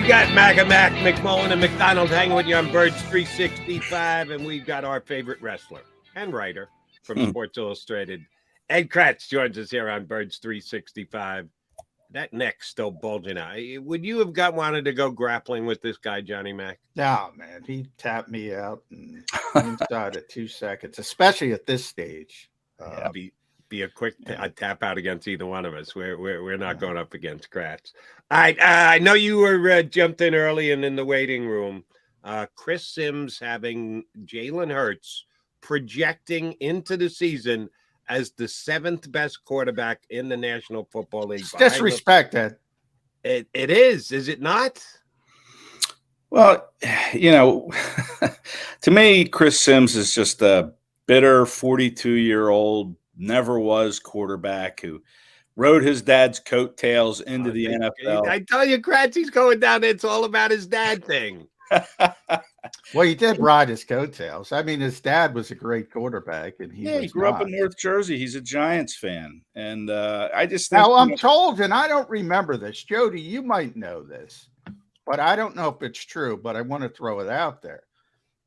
We've got Mac, McMullen, and McDonald hanging with you on Birds 365, and we've got our favorite wrestler and writer from Sports Illustrated, Ed Kracz, joins us here on Birds 365. That neck's still bulging out. Would you have wanted to go grappling with this guy, Johnny Mac? No, man. He tapped me out inside of 2 seconds, especially at this stage. Be a quick tap out against either one of us. We're not going up against Kracz. All right, I know you were jumped in early and in the waiting room. Chris Sims having Jalen Hurts projecting into the season as the 7th best quarterback in the National Football League. It's disrespect, Ed. It is it not? Well, to me, Chris Sims is just a bitter 42-year-old, never was quarterback who rode his dad's coattails into the NFL. I tell you, Kracz, he's going down there. It's all about his dad thing. Well, he did ride his coattails. I mean, his dad was a great quarterback, and he grew up in North Jersey. He's a Giants fan, and I just think, now I'm told, and I don't remember this. Jody, you might know this, but I don't know if it's true. But I want to throw it out there.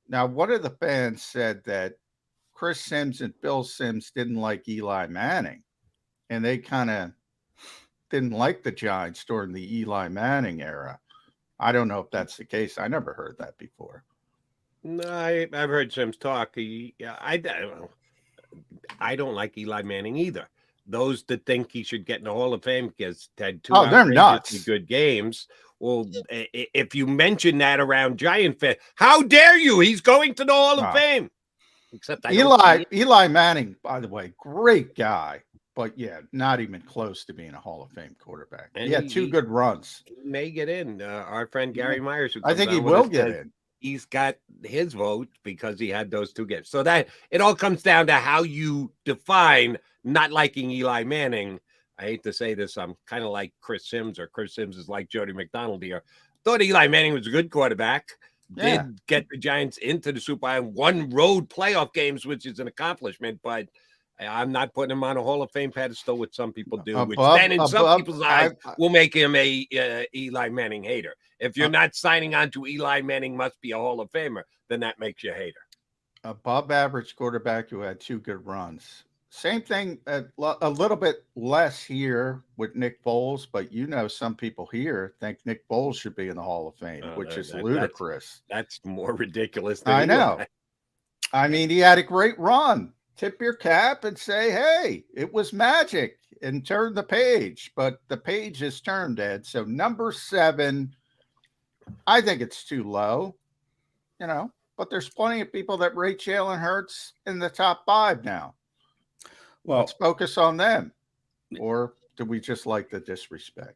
Now, one of the fans said that Chris Sims and Bill Sims didn't like Eli Manning, and they kind of didn't like the Giants during the Eli Manning era. I don't know if that's the case. I never heard that before. No, I've heard Sims talk. I don't like Eli Manning either. Those that think he should get in the Hall of Fame because had two they're nuts. Good games. Well, if you mention that around Giant fans, how dare you? He's going to the Hall of Fame. Except Eli Manning, by the way, great guy. But, yeah, not even close to being a Hall of Fame quarterback. And he had 2 good runs. He may get in. Our friend Gary Myers. I think he will get in. He's got his vote because he had those 2 games. So that it all comes down to how you define not liking Eli Manning. I hate to say this. I'm kind of like Chris Sims, or Chris Sims is like Jody McDonald here. Thought Eli Manning was a good quarterback. Did get the Giants into the Super Bowl and won road playoff games, which is an accomplishment, but I'm not putting him on a Hall of Fame pedestal, which some people do, which then in some people's eyes will make him a Eli Manning hater. If you're not signing on to Eli Manning must be a Hall of Famer, then that makes you a hater. Above average quarterback who had 2 good runs. Same thing, a little bit less here with Nick Foles, but some people here think Nick Foles should be in the Hall of Fame, which is ludicrous. That's more ridiculous than I know. I mean, he had a great run. Tip your cap and say, hey, it was magic, and turn the page. But the page is turned, Ed. So number 7, I think it's too low, but there's plenty of people that rate Jalen Hurts in the top 5 now. Well, let's focus on them. Or do we just like the disrespect?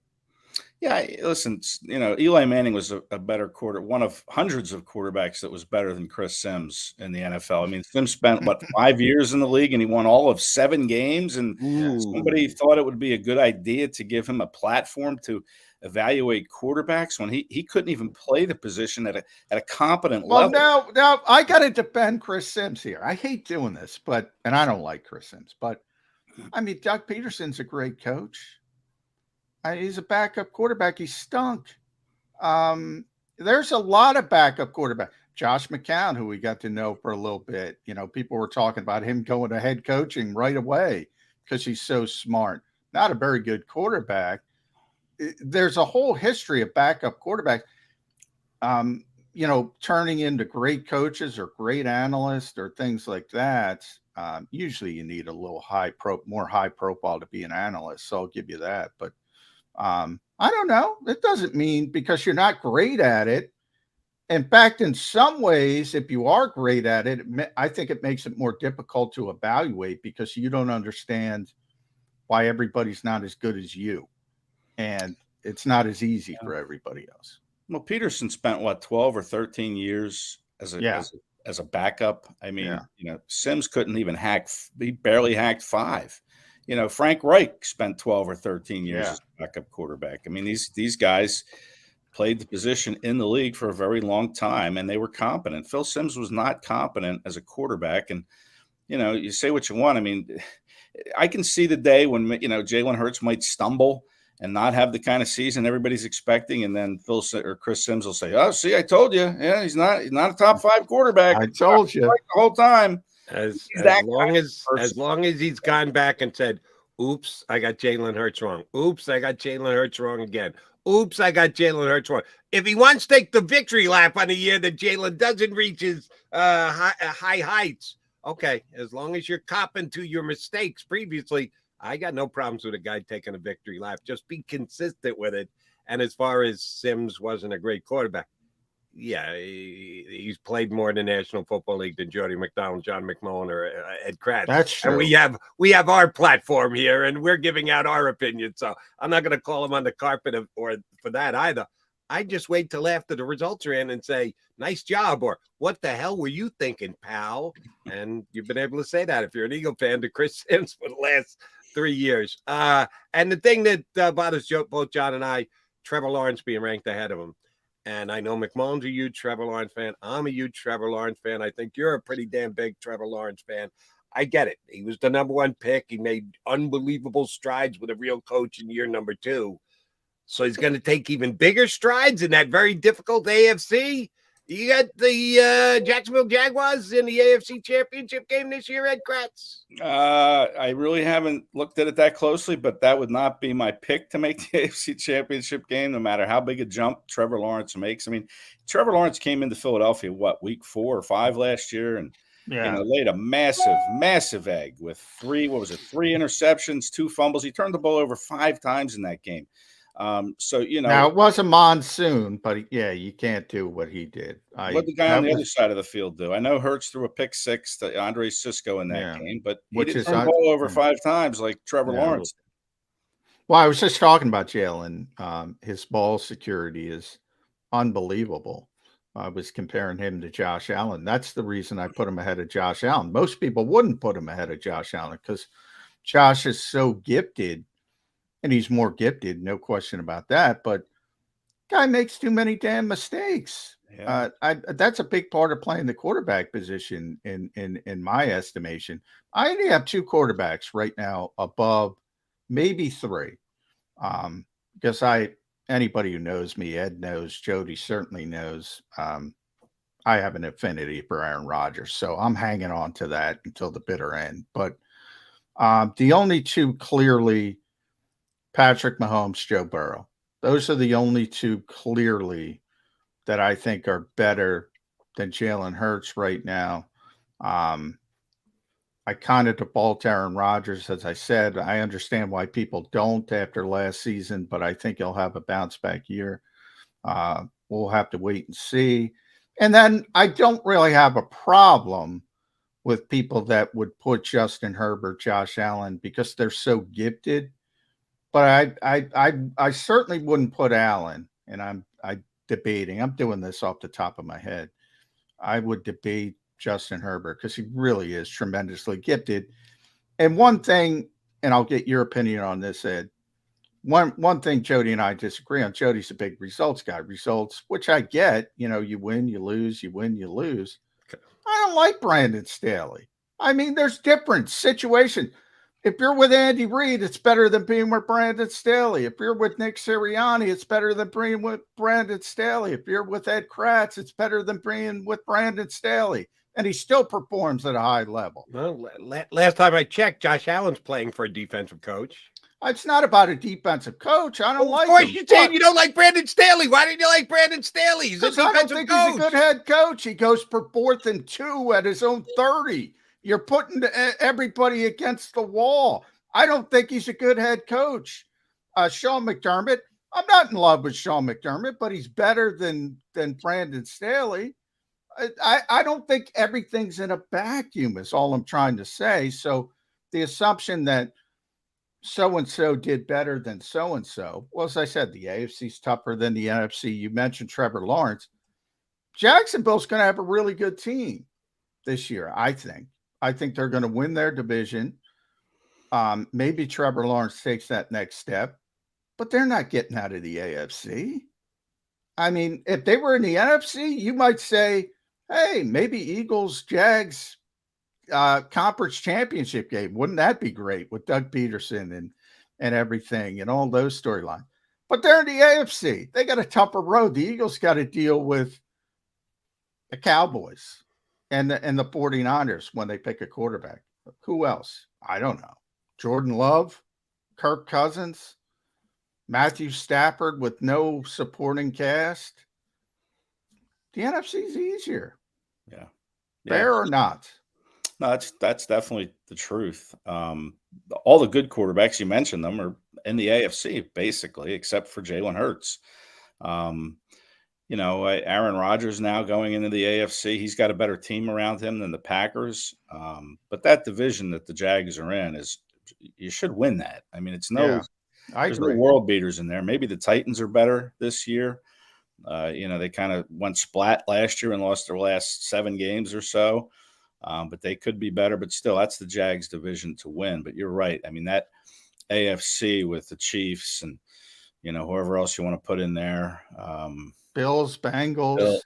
Yeah, listen, Eli Manning was a better one of hundreds of quarterbacks that was better than Chris Sims in the NFL. I mean, Sims spent, 5 years in the league, and he won all of 7 games, and somebody thought it would be a good idea to give him a platform to evaluate quarterbacks when he couldn't even play the position at a competent level. Well, now I got to defend Chris Sims here. I hate doing this, and I don't like Chris Sims, but I mean, Doug Peterson's a great coach. He's a backup quarterback. He stunk. There's a lot of backup quarterbacks. Josh McCown, who we got to know for a little bit. People were talking about him going to head coaching right away because he's so smart. Not a very good quarterback. There's a whole history of backup quarterbacks, turning into great coaches or great analysts or things like that. Usually you need a little more high profile to be an analyst. So I'll give you that. But I don't know. It doesn't mean because you're not great at it. In fact, in some ways, if you are great at it, I think it makes it more difficult to evaluate because you don't understand why everybody's not as good as you. And it's not as easy for everybody else. Well, Peterson spent 12 or 13 years as a backup. I mean, Sims couldn't even he barely hacked 5. Frank Reich spent 12 or 13 years as a backup quarterback. I mean, these guys played the position in the league for a very long time, and they were competent. Phil Sims was not competent as a quarterback. And, you say what you want. I mean, I can see the day when, Jalen Hurts might stumble and not have the kind of season everybody's expecting. And then Phil or Chris Sims will say, "Oh, see, I told you. Yeah, he's not a top 5 quarterback. I told you the whole time." As long as he's gone back and said, "Oops, I got Jalen Hurts wrong. Oops, I got Jalen Hurts wrong again. Oops, I got Jalen Hurts wrong." If he wants to take the victory lap on a year that Jalen doesn't reach his high heights, okay, as long as you're copping to your mistakes previously, I got no problems with a guy taking a victory lap. Just be consistent with it. And as far as Sims wasn't a great quarterback, yeah, he's played more in the National Football League than Jody McDonald, John McMullen, or Ed Kracz. That's true. And we have our platform here, and we're giving out our opinion. So I'm not going to call him on the carpet or for that either. I just wait till after the results are in and say, "Nice job," or "What the hell were you thinking, pal?" And you've been able to say that if you're an Eagle fan to Chris Sims for the last 3 years. And the thing that bothers both John and I, Trevor Lawrence being ranked ahead of him. And I know McMullen's a huge Trevor Lawrence fan. I'm a huge Trevor Lawrence fan. I think you're a pretty damn big Trevor Lawrence fan. I get it. He was the #1 pick. He made unbelievable strides with a real coach in year number 2. So he's going to take even bigger strides in that very difficult AFC. You got the Jacksonville Jaguars in the AFC Championship game this year, Ed Kracz. I really haven't looked at it that closely, but that would not be my pick to make the AFC Championship game, no matter how big a jump Trevor Lawrence makes. I mean, Trevor Lawrence came into Philadelphia, week 4 or 5 last year, and laid a massive egg with 3 interceptions, 2 fumbles. He turned the ball over 5 times in that game. Now it was a monsoon, but you can't do what he did. What the guy on the other side of the field do? I know Hurts threw a pick 6 to Andre Cisco in that game, but he didn't turn the ball over 5 times like Trevor Lawrence. Well, I was just talking about Jalen. His ball security is unbelievable. I was comparing him to Josh Allen. That's the reason I put him ahead of Josh Allen. Most people wouldn't put him ahead of Josh Allen because Josh is so gifted. And he's more gifted, no question about that. But guy makes too many damn mistakes. Yeah. That's a big part of playing the quarterback position in my estimation. I only have 2 quarterbacks right now above maybe 3. Because anybody who knows me, Ed knows, Jody certainly knows, I have an affinity for Aaron Rodgers. So I'm hanging on to that until the bitter end. But the only 2 clearly, Patrick Mahomes, Joe Burrow. Those are the only 2 clearly that I think are better than Jalen Hurts right now. I kind of default to Aaron Rodgers, as I said. I understand why people don't after last season, but I think he'll have a bounce back year. We'll have to wait and see. And then I don't really have a problem with people that would put Justin Herbert, Josh Allen, because they're so gifted. But I certainly wouldn't put Allen, and I'm debating. I'm doing this off the top of my head. I would debate Justin Herbert because he really is tremendously gifted. And one thing, and I'll get your opinion on this, Ed. One thing Jody and I disagree on. Jody's a big results guy. Results, which I get. You win, you lose, you win, you lose. Okay. I don't like Brandon Staley. I mean, there's different situations. If you're with Andy Reid, it's better than being with Brandon Staley. If you're with Nick Sirianni, it's better than being with Brandon Staley. If you're with Ed Kracz, it's better than being with Brandon Staley. And he still performs at a high level. Well, last time I checked, Josh Allen's playing for a defensive coach. It's not about a defensive coach. I don't like him. Of course, you're saying you don't like Brandon Staley. Why didn't you like Brandon Staley? He's a defensive coach. He's a good head coach. He goes for 4th and 2 at his own 30. You're putting everybody against the wall. I don't think he's a good head coach. Sean McDermott, I'm not in love with Sean McDermott, but he's better than Brandon Staley. I don't think everything's in a vacuum is all I'm trying to say. So the assumption that so-and-so did better than so-and-so, well, as I said, the AFC's tougher than the NFC. You mentioned Trevor Lawrence. Jacksonville's going to have a really good team this year, I think. I think they're going to win their division. Maybe Trevor Lawrence takes that next step, but they're not getting out of the AFC. I mean, if they were in the NFC, you might say, hey, maybe Eagles, Jags, conference championship game. Wouldn't that be great with Doug Peterson and everything and all those storylines. But they're in the AFC. They got a tougher road. The Eagles got to deal with the Cowboys and the 49ers when they pick a quarterback. Who else? I don't know. Jordan Love, Kirk Cousins, Matthew Stafford with no supporting cast. The NFC is easier. Yeah. Fair or not? No, that's definitely the truth. All the good quarterbacks, you mentioned them, are in the AFC, basically, except for Jalen Hurts. Aaron Rodgers now going into the AFC. He's got a better team around him than the Packers. But that division that the Jags are in you should win that. I mean, there's no world beaters in there. Maybe the Titans are better this year. They kind of went splat last year and lost their last 7 games or so. But they could be better. But still, that's the Jags division to win. But you're right. I mean, that AFC with the Chiefs and, whoever else you want to put in there. Bills, Bengals. Bills,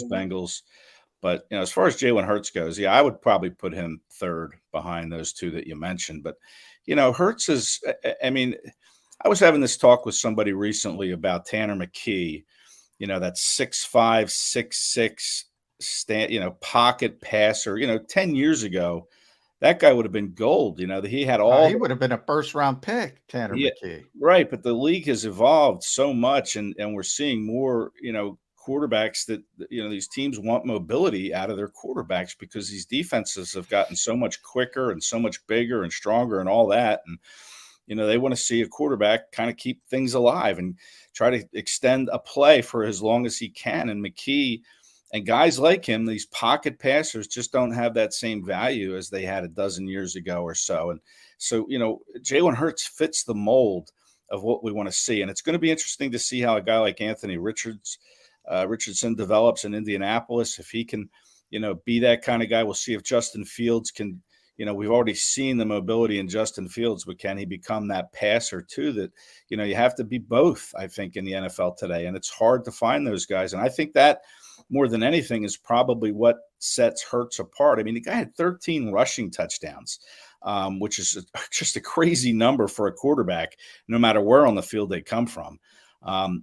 Bengals. But, as far as Jalen Hurts goes, I would probably put him third behind those two that you mentioned. But, Hurts is – I mean, I was having this talk with somebody recently about Tanner McKee, that 6'5", 6'6", pocket passer. 10 years ago, that guy would have been gold. He had all. He would have been a first-round pick, Tanner McKee. Right, but the league has evolved so much, and we're seeing more, quarterbacks that, these teams want mobility out of their quarterbacks because these defenses have gotten so much quicker and so much bigger and stronger and all that. And, they want to see a quarterback kind of keep things alive and try to extend a play for as long as he can. And McKee and guys like him, these pocket passers, just don't have that same value as they had a dozen years ago or so. And so, Jalen Hurts fits the mold of what we want to see. And it's going to be interesting to see how a guy like Anthony Richardson develops in Indianapolis. If he can, be that kind of guy, we'll see if Justin Fields can, we've already seen the mobility in Justin Fields, but can he become that passer too that, you have to be both, I think, in the NFL today. And it's hard to find those guys. And I think that more than anything is probably what sets Hurts apart. I mean, the guy had 13 rushing touchdowns, which is just a crazy number for a quarterback, no matter where on the field they come from.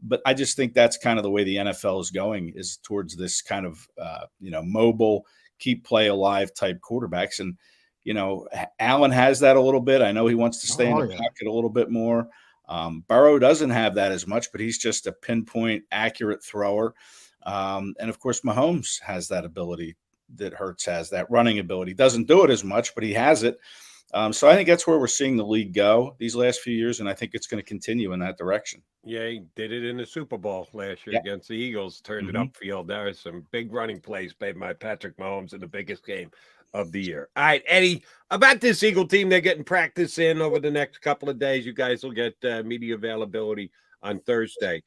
But I just think that's kind of the way the NFL is going, is towards this kind of, mobile, keep play alive type quarterbacks. And, Allen has that a little bit. I know he wants to stay in the pocket a little bit more. Burrow doesn't have that as much, but he's just a pinpoint accurate thrower. And of course, Mahomes has that ability that Hurts has, that running ability. Doesn't do it as much, but he has it. So I think that's where we're seeing the league go these last few years, and I think it's going to continue in that direction. Yeah, he did it in the Super Bowl last year against the Eagles, turned it upfield. There are some big running plays made by Patrick Mahomes in the biggest game of the year. All right, Eddie, about this Eagle team, they're getting practice in over the next couple of days. You guys will get media availability on Thursday.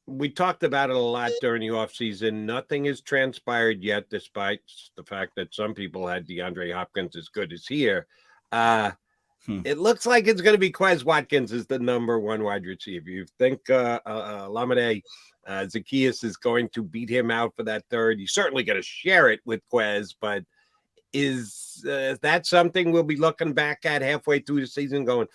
We talked about it a lot during the offseason. Nothing has transpired yet, despite the fact that some people had DeAndre Hopkins as good as here. It looks like it's going to be Quez Watkins as the number 1 wide receiver. You think Lamade Zaccheaus is going to beat him out for that third? He's certainly going to share it with Quez, but is that something we'll be looking back at halfway through the season going,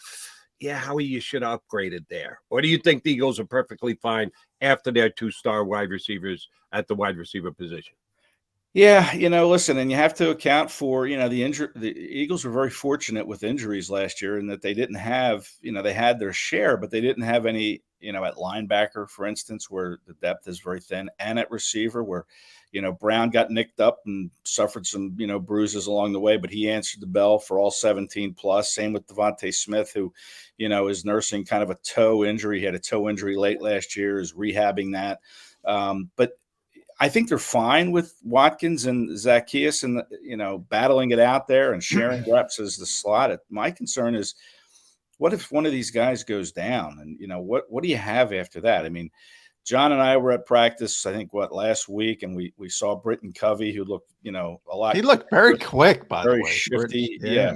yeah, Howie, you should have upgraded there? Or do you think the Eagles are perfectly fine after their 2-star wide receivers at the wide receiver position? Yeah, listen, and you have to account for, the injury. The Eagles were very fortunate with injuries last year in that they didn't have, they had their share, but they didn't have any, at linebacker, for instance, where the depth is very thin, and at receiver where, Brown got nicked up and suffered some, bruises along the way, but he answered the bell for all 17 plus. Same with Devontae Smith, who, is nursing kind of a toe injury. He had a toe injury late last year, is rehabbing that. But I think they're fine with Watkins and Zaccheaus and, battling it out there and sharing reps as the slot. My concern is, what if one of these guys goes down? And, what do you have after that? I mean, John and I were at practice, I think, last week, and we saw Britton Covey, who looked, a lot. He looked very quick, by the way. Very shifty. Yeah.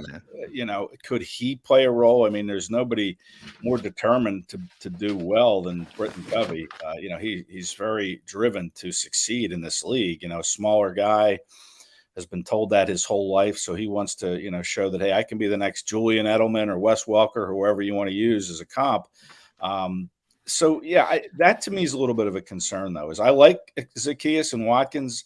Could he play a role? I mean, there's nobody more determined to do well than Britton Covey. He's very driven to succeed in this league. A smaller guy, has been told that his whole life. So he wants to, show that, hey, I can be the next Julian Edelman or Wes Welker, whoever you want to use as a comp. That to me is a little bit of a concern, though, is I like Zacchaeus and Watkins.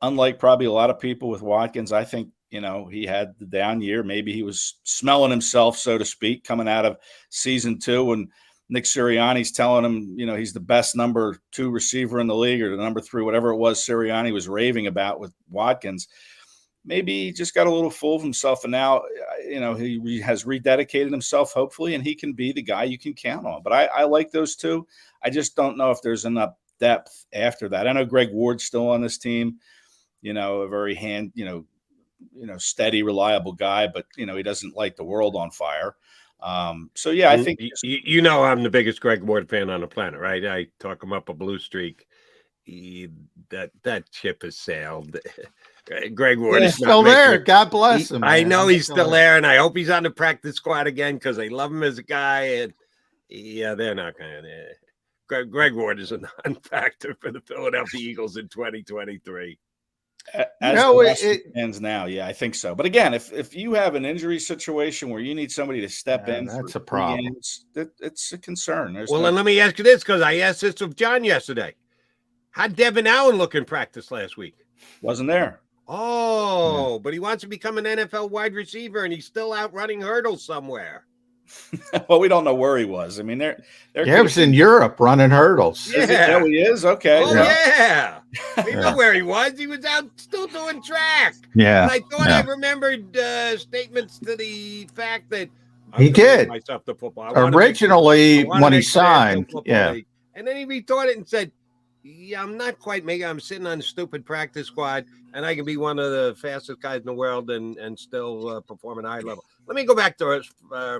Unlike probably a lot of people with Watkins, I think, he had the down year. Maybe he was smelling himself, so to speak, coming out of season 2. And Nick Sirianni's telling him, he's the best number 2 receiver in the league, or the number 3, whatever it was Sirianni was raving about with Watkins. Maybe he just got a little full of himself, and now, he has rededicated himself, hopefully, and he can be the guy you can count on. But I like those 2. I just don't know if there's enough depth after that. I know Greg Ward's still on this team, a very steady, reliable guy, but, he doesn't light the world on fire. I think I'm the biggest Greg Ward fan on the planet, right? I talk him up a blue streak. That ship has sailed. Greg Ward is still there. God bless him. I know he's still there, and I hope he's on the practice squad again because they love him as a guy. And they're not going to. Greg Ward is a non-factor for the Philadelphia Eagles in 2023. It ends now. Yeah, I think so. But again, if you have an injury situation where you need somebody to step in, that's a problem. Games, it's a concern. And let me ask you this, because I asked this of John yesterday. How'd Devin Allen look in practice last week? Wasn't there. But he wants to become an NFL wide receiver, and he's still out running hurdles somewhere. Well, we don't know where he was. I mean, he was in Europe running hurdles. Yeah, he is. Okay. Oh yeah. We know where he was. He was out still doing track. Yeah. And I thought I remembered statements to the fact that he did myself the football originally when he signed. Yeah. League. And then he rethought it and said, "Yeah, I'm not quite making. I'm sitting on a stupid practice squad, and I can be one of the fastest guys in the world and still perform at a high level." Let me go back to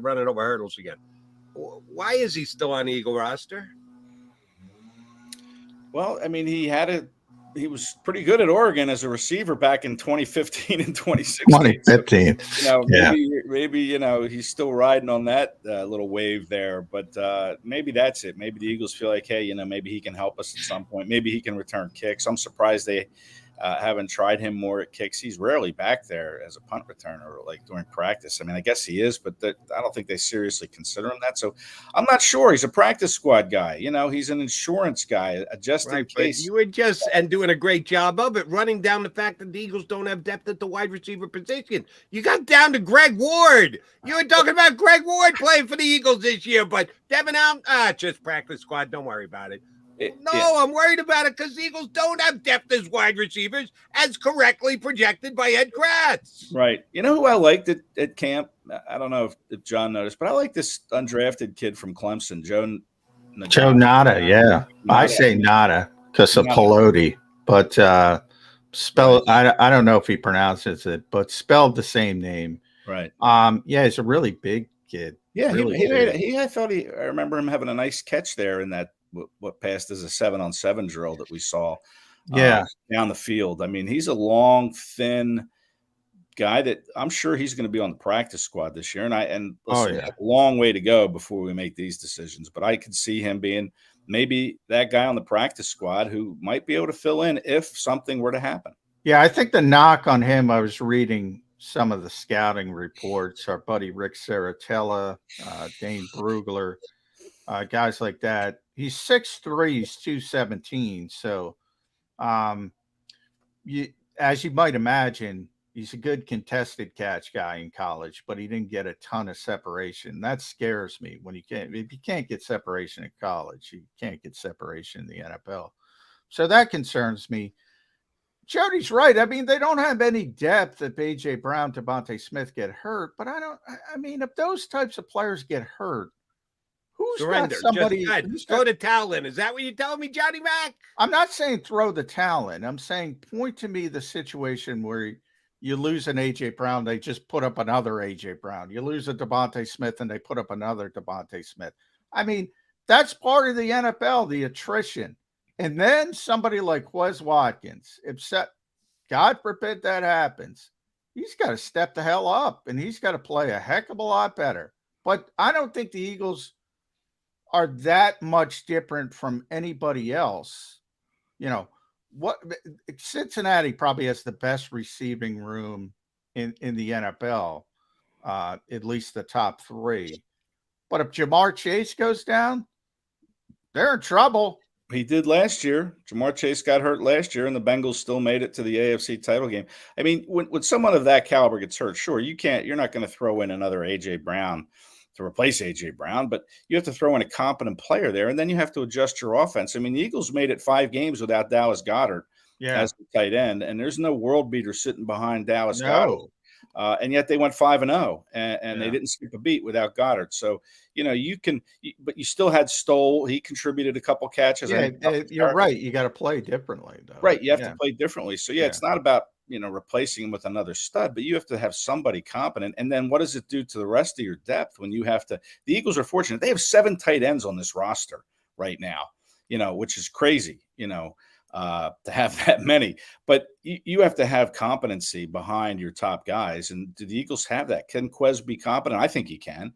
running over hurdles again. Why is he still on the Eagle roster? Well, I mean, he was pretty good at Oregon as a receiver back in 2015 and 2016. 2015. So, maybe he's still riding on that little wave there. But maybe that's it. Maybe the Eagles feel like, hey, maybe he can help us at some point. Maybe he can return kicks. I'm surprised they haven't tried him more at kicks. He's rarely back there as a punt returner, like during practice. I mean, I guess he is, but I don't think they seriously consider him that. So I'm not sure. He's a practice squad guy. He's an insurance guy, just in case. You were just doing a great job of it, running down the fact that the Eagles don't have depth at the wide receiver position. You got down to Greg Ward. You were talking about Greg Ward playing for the Eagles this year, but Devin Allen, just practice squad. Don't worry about it. I'm worried about it because the Eagles don't have depth as wide receivers, as correctly projected by Ed Kracz. Right. You know who I liked at camp? I don't know if John noticed, but I like this undrafted kid from Clemson, Joe Nada. Yeah. I say Nada because of Pelote, but spelled, I don't know if he pronounces it, but spelled the same name. Right. He's a really big kid. Yeah. Really I remember him having a nice catch there in that, what passed as a 7-on-7 drill that we saw down the field. I mean, he's a long, thin guy that I'm sure he's going to be on the practice squad this year. And listen, a long way to go before we make these decisions, but I could see him being maybe that guy on the practice squad who might be able to fill in if something were to happen. Yeah. I think the knock on him, I was reading some of the scouting reports, our buddy Rick Saratella, Dane Brugler, guys like that. He's 6'3", he's 217. So, as you might imagine, he's a good contested catch guy in college, but he didn't get a ton of separation. That scares me if you can't get separation in college, you can't get separation in the NFL. So that concerns me. Jody's right. I mean, they don't have any depth if A.J. Brown, Devontae Smith get hurt, but if those types of players get hurt, who's surrender? Got somebody? Just throw the towel in. Is that what you're telling me, Johnny Mac? I'm not saying throw the towel in. I'm saying point to me the situation where you lose an A.J. Brown, they just put up another A.J. Brown. You lose a Devontae Smith, and they put up another Devontae Smith. I mean, that's part of the NFL, the attrition. And then somebody like Wes Watkins, God forbid that happens, he's got to step the hell up, and he's got to play a heck of a lot better. But I don't think the Eagles are that much different from anybody else. what Cincinnati probably has the best receiving room in the NFL, at least the top three. But if Jamar Chase goes down, they're in trouble. He did last year. Jamar Chase got hurt last year, and the Bengals still made it to the AFC title game. I mean, when someone of that caliber gets hurt, sure, you're not going to throw in another A.J. Brown to replace A.J. Brown, but you have to throw in a competent player there, and then you have to adjust your offense. I mean, the Eagles made it 5 games without Dallas Goedert as the tight end, and there's no world beater sitting behind Dallas Goedert. And yet they went 5-0, and they didn't skip a beat without Goddard. So, but you still had Stoll. He contributed a couple catches. Yeah, you're right. You got to play differently, though. Right. You have to play differently. So, it's not about, replacing him with another stud, but you have to have somebody competent. And then what does it do to the rest of your depth when you have to – the Eagles are fortunate. They have 7 tight ends on this roster right now, which is crazy, to have that many, but you have to have competency behind your top guys. And do the Eagles have that? Can Quez be competent? I think he can.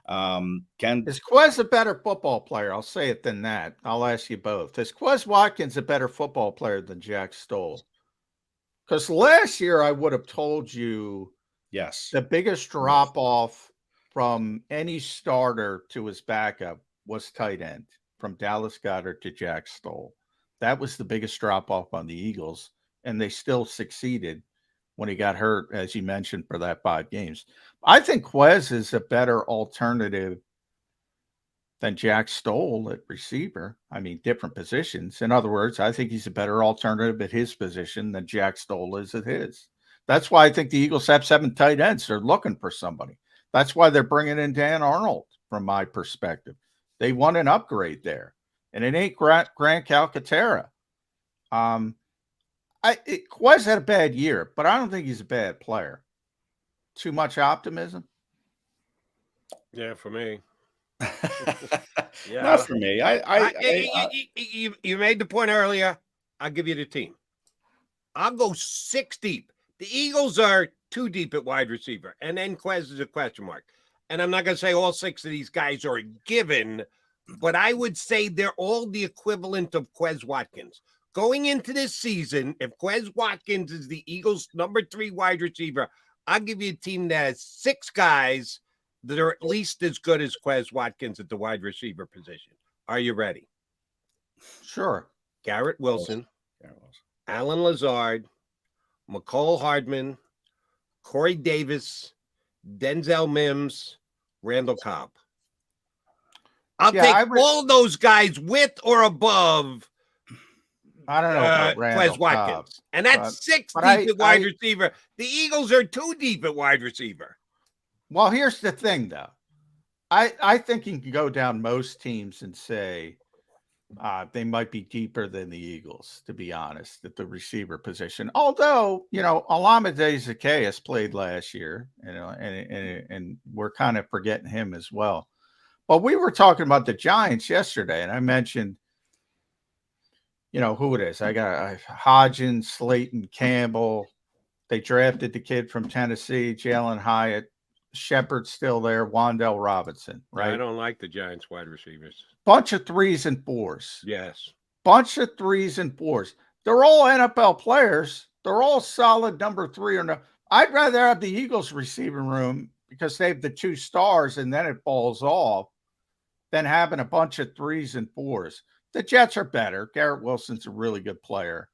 Is Quez a better football player? I'll say it than that. I'll ask you both. Is Quez Watkins a better football player than Jack Stoll? Because last year I would have told you, yes, the biggest drop off from any starter to his backup was tight end, from Dallas Goedert to Jack Stoll. That was the biggest drop-off on the Eagles, and they still succeeded when he got hurt, as you mentioned, for that 5 games. I think Quez is a better alternative than Jack Stoll at receiver. I mean, different positions. In other words, I think he's a better alternative at his position than Jack Stoll is at his. That's why I think the Eagles have 7 tight ends. They're looking for somebody. That's why they're bringing in Dan Arnold, from my perspective. They want an upgrade there. And it ain't Grant Calcaterra. Quez had a bad year, but I don't think he's a bad player. Too much optimism? Yeah, for me. Not for me. You made the point earlier. I'll give you the team. I'll go 6 deep. The Eagles are 2 deep at wide receiver, and then Quez is a question mark. And I'm not going to say all 6 of these guys are a given, but I would say they're all the equivalent of Quez Watkins. Going into this season, if Quez Watkins is the Eagles' number 3 wide receiver, I'll give you a team that has 6 guys that are at least as good as Quez Watkins at the wide receiver position. Are you ready? Sure. Garrett Wilson, Alan Lazard, McCole Hardman, Corey Davis, Denzel Mims, Randall Cobb. I'll take all those guys with or above. I don't know about Quez Watkins. Cobb, and that's 6 deep at wide receiver. The Eagles are 2 deep at wide receiver. Well, here's the thing, though. I think you can go down most teams and say they might be deeper than the Eagles, to be honest, at the receiver position. Although, Olamide Zaccheaus played last year, and we're kind of forgetting him as well. But we were talking about the Giants yesterday, and I mentioned, who it is. I got Hodgins, Slayton, Campbell. They drafted the kid from Tennessee, Jalen Hyatt. Shepard's still there, Wan'Dale Robinson, right? I don't like the Giants wide receivers. Bunch of 3s and 4s. Yes. Bunch of 3s and 4s. They're all NFL players. They're all solid number 3 or no. I'd rather have the Eagles receiving room because they have the 2 stars and then it falls off than having a bunch of 3s and 4s. The Jets are better. Garrett Wilson's a really good player.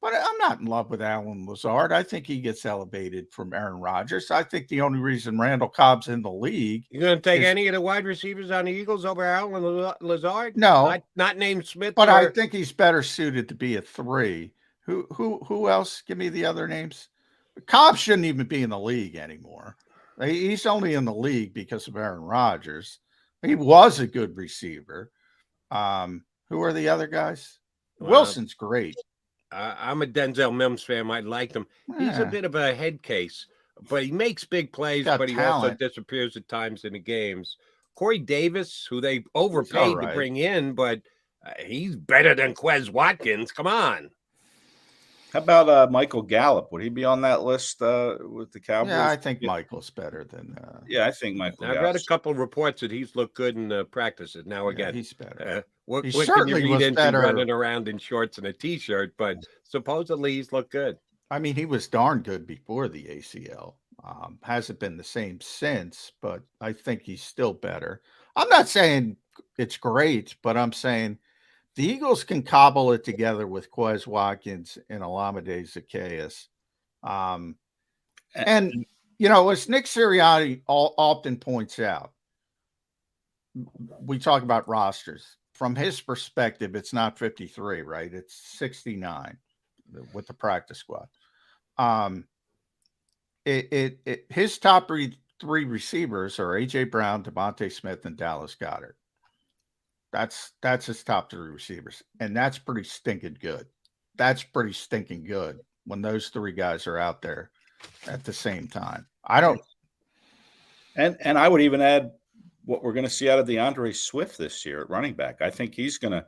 But I'm not in love with Alan Lazard. I think he gets elevated from Aaron Rodgers. I think the only reason Randall Cobb's in the league. You're going to take any of the wide receivers on the Eagles over Alan Lazard? No. Not named Smith? But I think he's better suited to be a 3. Who else? Give me the other names. Cobb shouldn't even be in the league anymore. He's only in the league because of Aaron Rodgers. He was a good receiver. Who are the other guys? Well, Wilson's great. I'm a Denzel Mims fan. I like him. He's a bit of a head case, but he makes big plays, but he also disappears at times in the games. Corey Davis, who they overpaid to bring in, but he's better than Quez Watkins. Come on. How about Michael Gallup? Would he be on that list with the Cowboys? Yeah, I think Michael's better than. Yeah, I think Michael. I've read a couple of reports that he's looked good in practices. Now again, he's better. What He can you certainly read was into better. running around in shorts and a t-shirt? But supposedly he's looked good. I mean, he was darn good before the ACL. Hasn't been the same since, but I think he's still better. I'm not saying it's great, but I'm saying the Eagles can cobble it together with Quez Watkins and Olamide Zaccheaus. And, you know, as Nick Sirianni often points out, we talk about rosters. From his perspective, it's not 53, right? It's 69 with the practice squad. His top three receivers are A.J. Brown, Devontae Smith, and Dallas Goedert. That's his top three receivers, and that's pretty stinking good. That's pretty stinking good when those three guys are out there at the same time. And I would even add what we're going to see out of DeAndre Swift this year at running back. I think he's going to,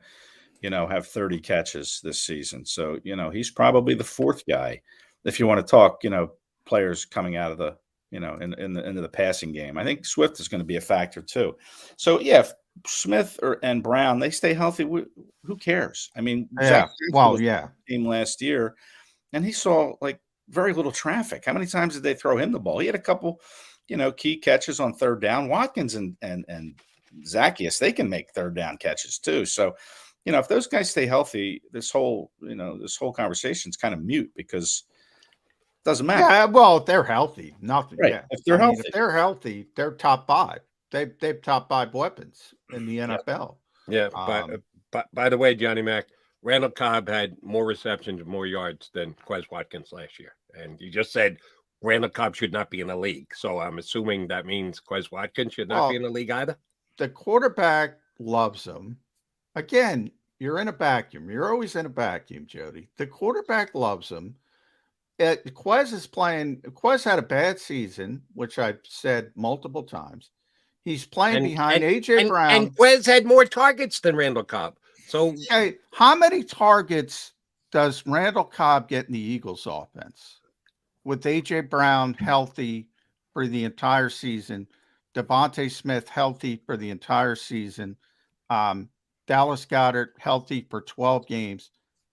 have 30 catches this season. So, he's probably the fourth guy. If you want to talk, players coming out of the, into the passing game, I think Swift is going to be a factor too. So yeah, if Smith and Brown, they stay healthy, who cares? I mean, team last year, and he saw like very little traffic. How many times did they throw him the ball? He had a couple, key catches on third down. Watkins and Zaccheaus, they can make third down catches too. So, if those guys stay healthy, this whole conversation is kind of mute because it doesn't matter. Yeah, well, if they're healthy, nothing. Right. Yeah. If they're healthy. If they're healthy, they're top five. They've top five weapons in the NFL. Yeah. But by the way, Johnny Mac, Randall Cobb had more receptions and more yards than Quez Watkins last year. And you just said Randall Cobb should not be in the league. So I'm assuming that means Quez Watkins should not be in the league either. The quarterback loves him. Again, you're in a vacuum. You're always in a vacuum, Jody. The quarterback loves him. Quez had a bad season, which I've said multiple times. He's playing behind A.J. Brown. And Quez had more targets than Randall Cobb. So, how many targets does Randall Cobb get in the Eagles offense? With A.J. Brown healthy for the entire season, Devontae Smith healthy for the entire season, Dallas Goedert healthy for 12 games.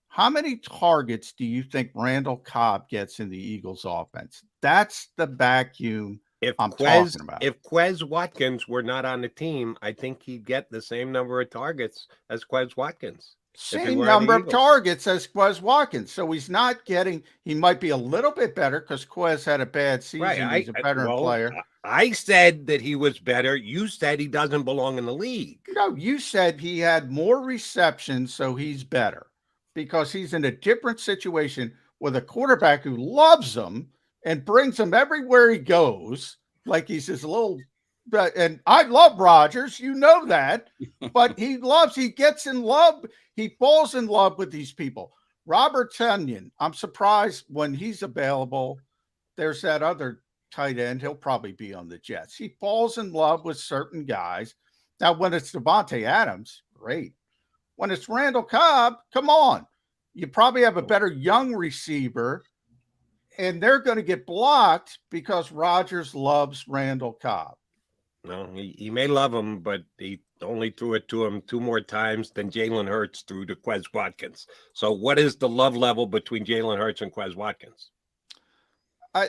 How many targets do you think Randall Cobb gets in the Eagles offense? That's the vacuum I'm talking about. If Quez Watkins were not on the team, I think he'd get the same number of targets as Quez Watkins. Same number of targets as Quez Watkins. So he's not getting, he might be a little bit better because Quez had a bad season. Right. He's a better player. I said that he was better. You said he doesn't belong in the league. No, you said he had more receptions, so he's better because he's in a different situation with a quarterback who loves him and brings him everywhere he goes. Like he's his little, and I love Rodgers, you know that, but he gets in love. He falls in love with these people. Robert Tonyan, I'm surprised when he's available. There's that other tight end. He'll probably be on the Jets. He falls in love with certain guys. Now, when it's Devontae Adams, great. When it's Randall Cobb, come on. You probably have a better young receiver, and they're going to get blocked because Rodgers loves Randall Cobb. No, he may love him, but he only threw it to him 2 more times than Jalen Hurts threw to Quez Watkins. So what is the love level between Jalen Hurts and Quez Watkins? I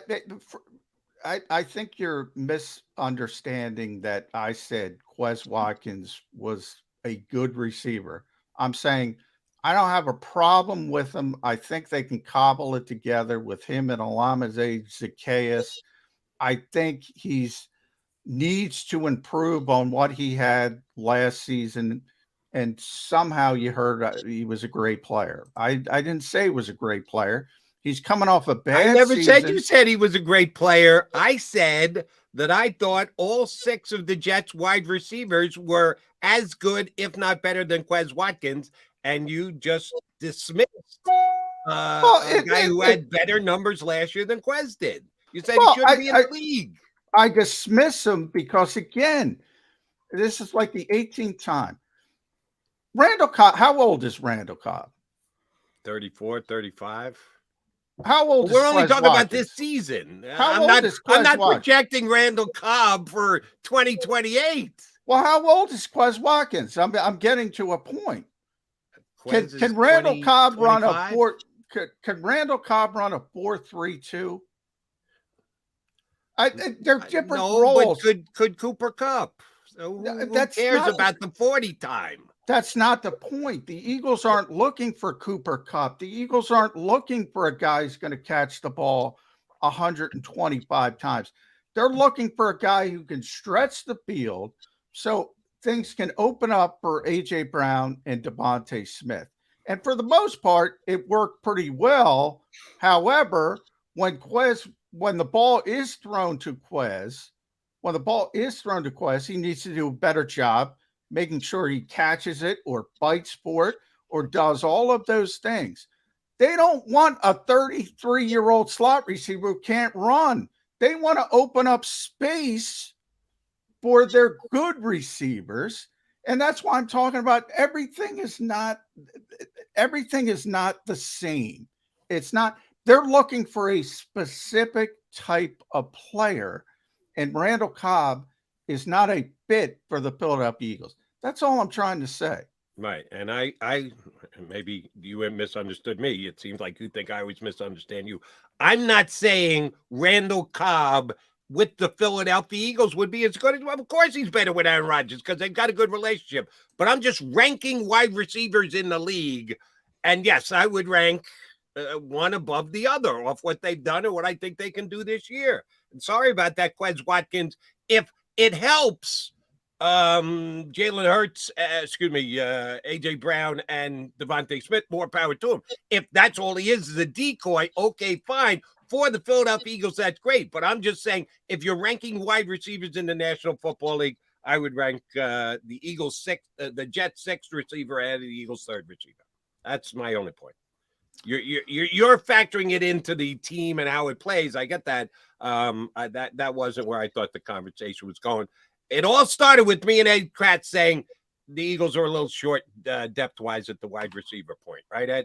think you're misunderstanding that I said Quez Watkins was a good receiver. I'm saying I don't have a problem with him. I think they can cobble it together with him and Olamide Zaccheaus. I think he's needs to improve on what he had last season. And somehow you heard he was a great player. I didn't say he was a great player. He's coming off a bad season. I never said you said he was a great player. I said that I thought all 6 of the Jets wide receivers were as good, if not better, than Quez Watkins. And you just dismissed a guy who had better numbers last year than Quez did. You said he shouldn't be in the league. I dismiss him because, again, this is like the 18th time. Randall Cobb, how old is Randall Cobb? 34, 35. How old We're is only Quez talking Watkins? about this season. How I'm old not, is I'm Quez not Watkins? projecting Randall Cobb for 2028. Well, how old is Quez Watkins? I'm getting to a point. Can Randall Cobb run a 4? Can Randall Cobb run a 4.32? They're different roles. But could Cooper Kupp? So who cares about the 40 time? That's not the point. The Eagles aren't looking for Cooper Kupp. The Eagles aren't looking for a guy who's going to catch the ball 125 times. They're looking for a guy who can stretch the field so things can open up for A.J. Brown and Devontae Smith. And for the most part, it worked pretty well. However, when the ball is thrown to Quez, he needs to do a better job making sure he catches it or fights for it or does all of those things. They don't want a 33-year-old slot receiver who can't run. They want to open up space for their good receivers. And that's why I'm talking about everything is not the same. It's not. They're looking for a specific type of player, and Randall Cobb is not a fit for the Philadelphia Eagles. That's all I'm trying to say. Right. And I maybe you have misunderstood me. It seems like you think I always misunderstand you. I'm not saying Randall Cobb with the Philadelphia Eagles would be as good as, well, of course he's better with Aaron Rodgers because they've got a good relationship. But I'm just ranking wide receivers in the league. And yes, I would rank one above the other off what they've done or what I think they can do this year. And sorry about that, Quez Watkins. If it helps Jalen Hurts, A.J. Brown and Devontae Smith, more power to him. If that's all he is a decoy, okay, fine. For the Philadelphia Eagles, that's great. But I'm just saying, if you're ranking wide receivers in the National Football League, I would rank the Eagles sixth, the Jets sixth receiver ahead of the Eagles third receiver. That's my only point. You're factoring it into the team and how it plays. I get that. That wasn't where I thought the conversation was going. It all started with me and Ed Kracz saying the Eagles are a little short depth-wise at the wide receiver point, right, Ed?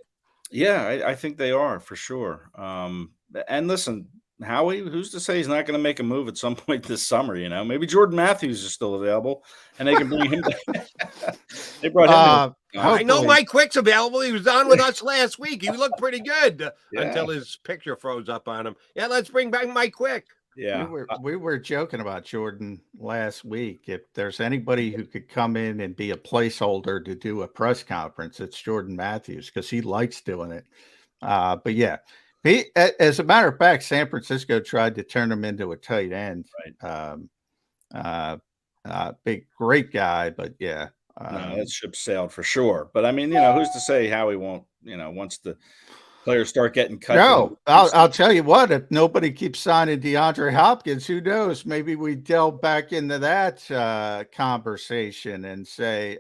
Yeah, I think they are for sure. And listen, Howie, who's to say he's not going to make a move at some point this summer? You know, maybe Jordan Matthews is still available, and they can bring him. They brought him. I know Mike Quick's available. He was on with us last week. He looked pretty good until his picture froze up on him. Yeah, let's bring back Mike Quick. Yeah, we were joking about Jordan last week. If there's anybody who could come in and be a placeholder to do a press conference, it's Jordan Matthews because he likes doing it. But yeah, he, as a matter of fact, San Francisco tried to turn him into a tight end. Right. Big, great guy, but yeah. No, that ship sailed for sure. But I mean, you know, who's to say Howie won't, you know, once the players start getting cut. No, I'll tell you what, if nobody keeps signing DeAndre Hopkins, who knows? Maybe we delve back into that conversation and say,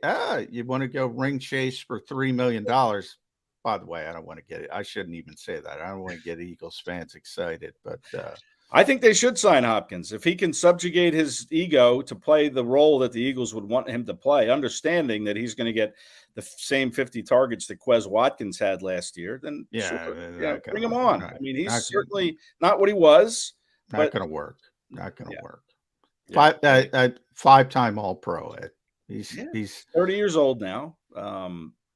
you want to go ring chase for $3 million. By the way, I don't want to get it. I shouldn't even say that. I don't want to get Eagles fans excited, but I think they should sign Hopkins if he can subjugate his ego to play the role that the Eagles would want him to play, understanding that he's going to get the same 50 targets that Quez Watkins had last year. Then bring him on. I mean, he's certainly not what he was. Not going to work. Not going to work. Five-time All-Pro. He's 30 years old now.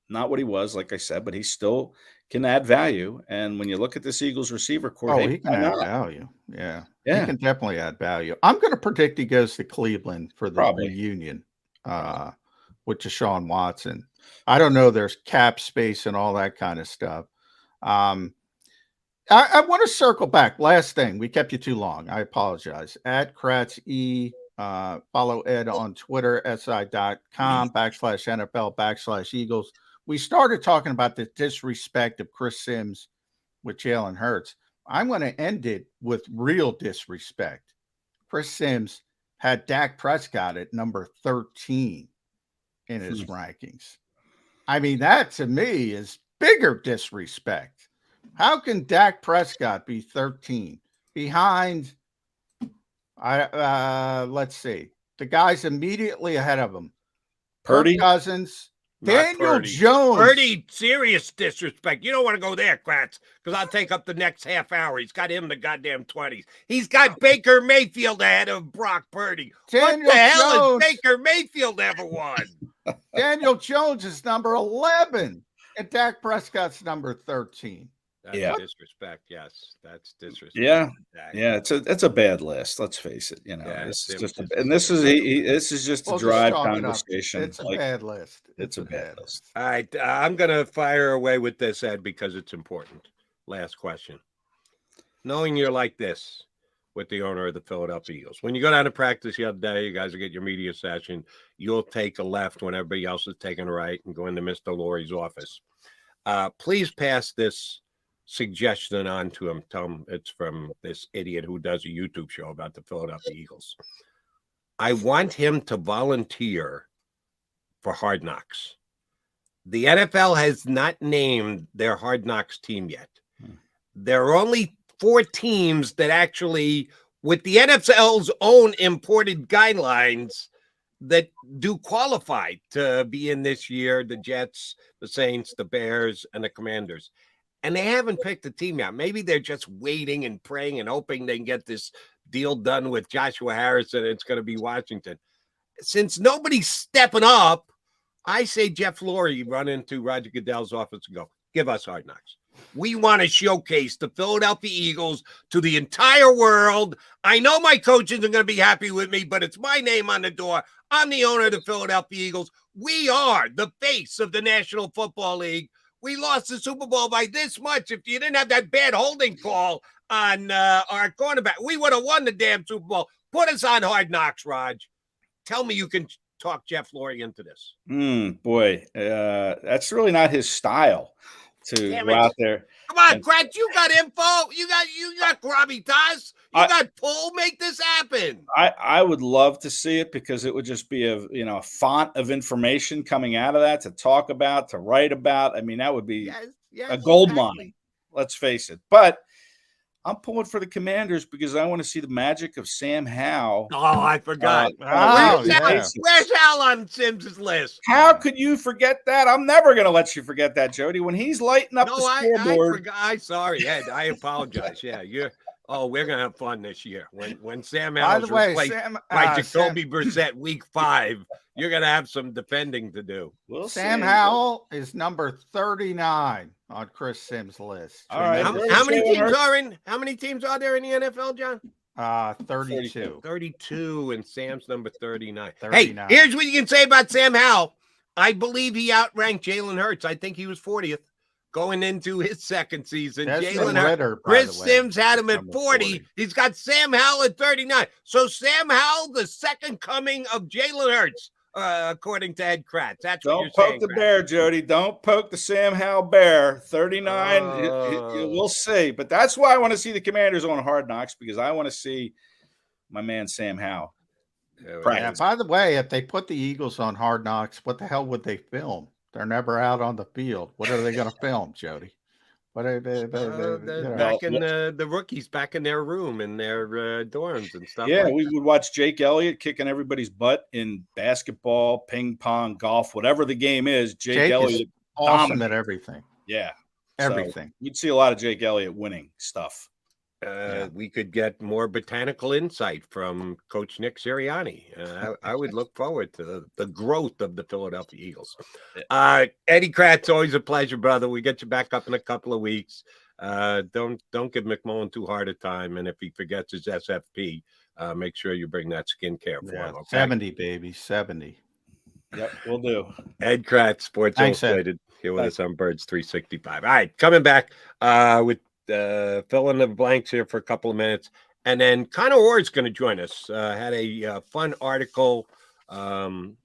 Not what he was, like I said, but he still can add value. And when you look at this Eagles receiver core, he can add value. Yeah, he can definitely add value. I'm going to predict he goes to Cleveland for the reunion with Deshaun Watson. I don't know. There's cap space and all that kind of stuff. I want to circle back. Last thing, we kept you too long. I apologize. At Kracz E. Follow Ed on Twitter, si.com/NFL/Eagles. We started talking about the disrespect of Chris Sims with Jalen Hurts. I'm going to end it with real disrespect. Chris Sims had Dak Prescott at number 13 in his rankings. I mean, that to me is bigger disrespect. How can Dak Prescott be 13 behind? Let's see. The guys immediately ahead of him. Purdy, Kirk Cousins, Daniel Jones. Purdy, serious disrespect. You don't want to go there, Kracz, because I'll take up the next half hour. He's got him the goddamn 20s. He's got Baker Mayfield ahead of Brock Purdy. Daniel What the hell Jones. has Baker Mayfield ever won? Daniel Jones is number 11, and Dak Prescott's number 13. That's disrespect. Yes, that's disrespect. Yeah, it's a bad list. Let's face it. This is just this is just a drive conversation. It's a bad list. It's a bad list. All right, I'm gonna fire away with this, Ed, because it's important. Last question. Knowing you're like this with the owner of the Philadelphia Eagles, when you go down to practice the other day, you guys will get your media session. You'll take a left when everybody else is taking a right and go into Mr. Laurie's office. Please pass this suggestion on to him. Tell him it's from this idiot who does a YouTube show about the Philadelphia Eagles. I want him to volunteer for Hard Knocks. The NFL has not named their Hard Knocks team yet. There are only 4 teams that actually, with the NFL's own imported guidelines, that do qualify to be in this year: the Jets, the Saints, the Bears, and the Commanders. And they haven't picked a team yet. Maybe they're just waiting and praying and hoping they can get this deal done with Joshua Harris and it's going to be Washington. Since nobody's stepping up, I say Jeff Lurie run into Roger Goodell's office and go, give us Hard Knocks. We want to showcase the Philadelphia Eagles to the entire world. I know my coaches are going to be happy with me, but it's my name on the door. I'm the owner of the Philadelphia Eagles. We are the face of the National Football League. We lost the Super Bowl by this much. If you didn't have that bad holding call on our cornerback, we would have won the damn Super Bowl. Put us on Hard Knocks, Raj. Tell me you can talk Jeff Lurie into this. Boy, that's really not his style to go out there. Come on, Kracz, you got info. You got gravitas. You got pull. Make this happen. I would love to see it because it would just be a font of information coming out of that to talk about, to write about. I mean, that would be a gold mine. Let's face it. But I'm pulling for the Commanders because I want to see the magic of Sam Howell. Oh, I forgot. Where's Hal on Sims's list? How could you forget that? I'm never going to let you forget that, Jody. When he's lighting up the scoreboard. I'm sorry, Ed. I apologize. Yeah, we're going to have fun this year. When Sam Howell's replaced by Jacoby Brissett week 5, you're going to have some defending to do. Sam Howell is number 39 on Chris Sims' list. All right. How many teams are in? How many teams are there in the NFL, John? 32. 32, and Sam's number 39. 39. Hey, here's what you can say about Sam Howell. I believe he outranked Jalen Hurts. I think he was 40th going into his second season. Jalen Hurts. Chris Sims had him at 40. He's got Sam Howell at 39. So Sam Howell, the second coming of Jalen Hurts. According to Ed Kracz. That's what you're saying. Don't poke the bear, Jody. Don't poke the Sam Howell bear. 39, we'll see. But that's why I want to see the Commanders on Hard Knocks, because I want to see my man Sam Howell. Yeah, by the way, if they put the Eagles on Hard Knocks, what the hell would they film? They're never out on the field. What are they going to film, Jody? What are they? Back in the rookies back in their room in their dorms and stuff. Yeah, we would watch Jake Elliott kicking everybody's butt in basketball, ping pong, golf, whatever the game is. Jake Elliott is awesome at everything. Yeah, everything. So you'd see a lot of Jake Elliott winning stuff. We could get more botanical insight from Coach Nick Sirianni. I would look forward to the growth of the Philadelphia Eagles. Eddie Kracz, always a pleasure, brother. We get you back up in a couple of weeks. Don't give McMullen too hard a time, and if he forgets his SFP, make sure you bring that skincare for him. Okay? 70, baby, 70. Yep, we'll do. Ed Kracz, Sports Illustrated, here with us on Birds 365. All right, coming back with fill in the blanks here for a couple of minutes, and then Connor Orr's going to join us. Had a fun article. When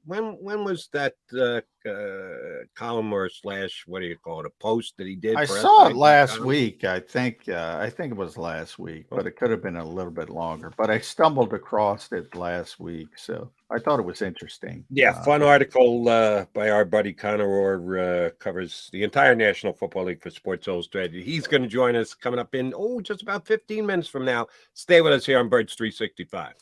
was that column or / what do you call it, a post that he did? I saw it last week. I think it was last week, but it could have been a little bit longer. But I stumbled across it last week, so I thought it was interesting. Yeah, fun article by our buddy Connor Orr. Covers the entire National Football League for Sports Illustrated. He's going to join us coming up in just about 15 minutes from now. Stay with us here on Birds 365.